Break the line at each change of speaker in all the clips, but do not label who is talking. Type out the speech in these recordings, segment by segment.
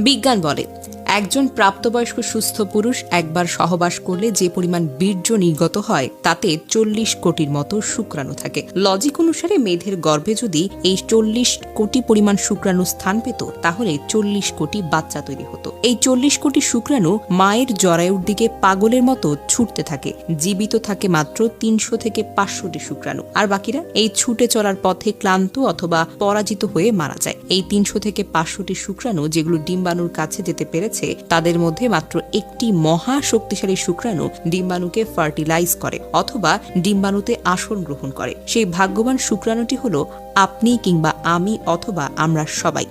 বিজ্ঞান বলে একজন প্রাপ্তবয়স্ক সুস্থ পুরুষ একবার সহবাস করলে যে পরিমাণ বীর্য নির্গত হয় তাতে 40 কোটির মতো শুক্রাণু থাকে। লজিক অনুসারে মেয়েদের গর্ভে যদি এই 40 কোটি পরিমাণ শুক্রাণু স্থান পেত তাহলে 40 কোটি বাচ্চা তৈরি হতো। এই 40 কোটি শুক্রাণু মায়ের জরায়ুর দিকে পাগলের মতো ছুটতে থাকে। জীবিত থাকে মাত্র 300 থেকে 500টি শুক্রাণু, আর বাকিরা এই ছুটে চলার পথে ক্লান্ত অথবা পরাজিত হয়ে মারা যায়। এই 300 থেকে 500টি শুক্রাণু যেগুলো ডিম্বাণুর কাছে যেতে পেরেছে তাদের মধ্যে মাত্র একটি মহা শক্তিশালী শুক্রাণু ডিম্বাণুকে ফার্টিলাইজ করে অথবা ডিম্বাণুতে আসন গ্রহণ করে। সেই ভাগ্যবান শুক্রাণুটি হলো আপনি কিংবা আমি অথবা আমরা সবাই।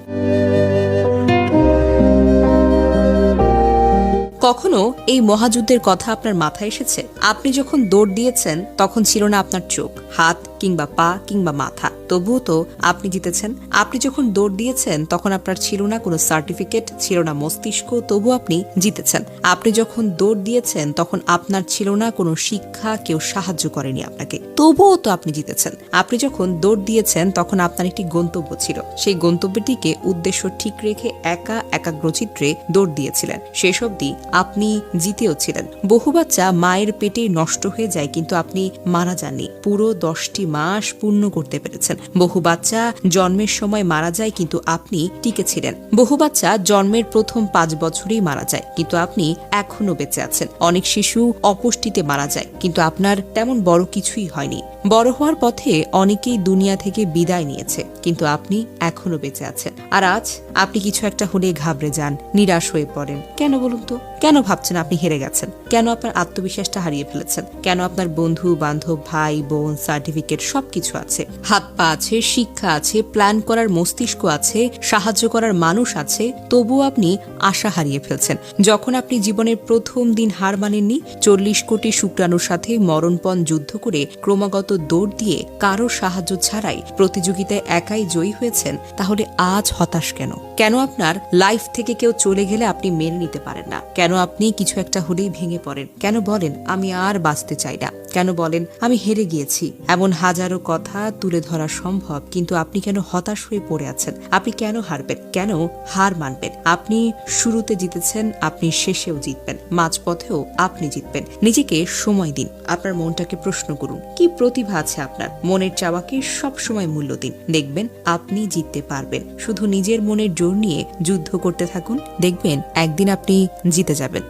কখনো এই মহাযুদ্ধের কথা আপনার মাথায় এসেছে? আপনি যখন দৌড় দিয়েছেন তখন ছিল না আপনার চোখ, হাত কিংবা পা কিংবা মাথা, তবুও তো আপনি জিতেছেন। আপনি যখন দৌড় দিয়েছেন তখন আপনার ছিল না কোনো সার্টিফিকেট, ছিল না মস্তিষ্ক, তবু আপনি জিতেছেন। আপনি যখন দৌড় দিয়েছেন তখন আপনার ছিল না কোনো শিক্ষা, কেউ সাহায্য করেনি আপনাকে, তবুও তো আপনি জিতেছেন। আপনি যখন দৌড় দিয়েছেন তখন আপনার একটি গন্তব্য ছিল, সেই গন্তব্যটিকে উদ্দেশ্য ঠিক রেখে একা একাগ্রচিত্রে দৌড় দিয়েছিলেন। শেষ অবধি আপনি জিতেও ছিলেন। বহু বাচ্চা মায়ের পেটে নষ্ট হয়ে যায় কিন্তু আপনি মারা যাননি, পুরো 10টি মাস পূর্ণ করতে পেরেছেন। বহু বাচ্চা জন্মের সময় মারা যায় কিন্তু আপনি টিকে ছিলেন। বহু বাচ্চা জন্মের প্রথম 5 বছরেই মারা যায় কিন্তু আপনি এখনো বেঁচে আছেন। অনেক শিশু অপুষ্টিতে মারা যায় কিন্তু আপনার তেমন বড় কিছুই হয়নি। বড় হওয়ার পথে অনেকেই দুনিয়া থেকে বিদায় নিয়েছে কিন্তু আপনি এখনো বেঁচে আছেন। আর আজ আপনি কিছু একটা হলে ঘাবড়ে যান, নিরাশ হয়ে পড়েন। কেন বলুন তো? কেন ভাবছেন আপনি হেরে গেছেন? কেন আপনার আত্মবিশ্বাসটা হারিয়ে ফেলেছেন? কেন আপনার বন্ধু বান্ধব, ভাই বোন, সার্টিফিকেট সবকিছু আছে, হাত পা আছে, শিক্ষা আছে, প্ল্যান করার মস্তিষ্ক আছে, সাহায্য করার মানুষ আছে, তবুও আপনি আশা হারিয়ে ফেলছেন? যখন আপনি জীবনের প্রথম দিন হার মানেননি, 40 কোটি শুক্রাণুর সাথে মরণপণ যুদ্ধ করে ক্রমাগত দৌড় দিয়ে কারো সাহায্য ছাড়াই প্রতিযোগিতায় একাই জয়ী হয়েছেন, তাহলে আজ হতাশ কেন? কেন আপনার লাইফ থেকে কেউ চলে গেলে আপনি মেনে নিতে পারেন না? কেন আপনি কিছু একটা হলেই ভেঙে পড়েন? কেন বলেন আমি আর বাঁচতে চাই না? কেন বলেন আমি হেরে গিয়েছি? এমন হাজারো কথা তুলে ধরা সম্ভব, কিন্তু আপনি কেন হতাশ হয়ে পড়ে আছেন? আপনি কেন হারবেন? কেন হার মানবেন? আপনি শুরুতে জিতেছেন, আপনি শেষেও জিতবেন, মাঝপথেও আপনি জিতবেন। নিজেকে সময় দিন, আপনার মনটাকে প্রশ্ন করুন কি প্রতিভা আছে আপনার। মনের চাওয়াকে সব সময় মূল্য দিন, দেখবেন আপনি জিততে পারবেন। শুধু নিজের মনের জোর নিয়ে যুদ্ধ করতে থাকুন, দেখবেন একদিন আপনি জিতে যাবেন।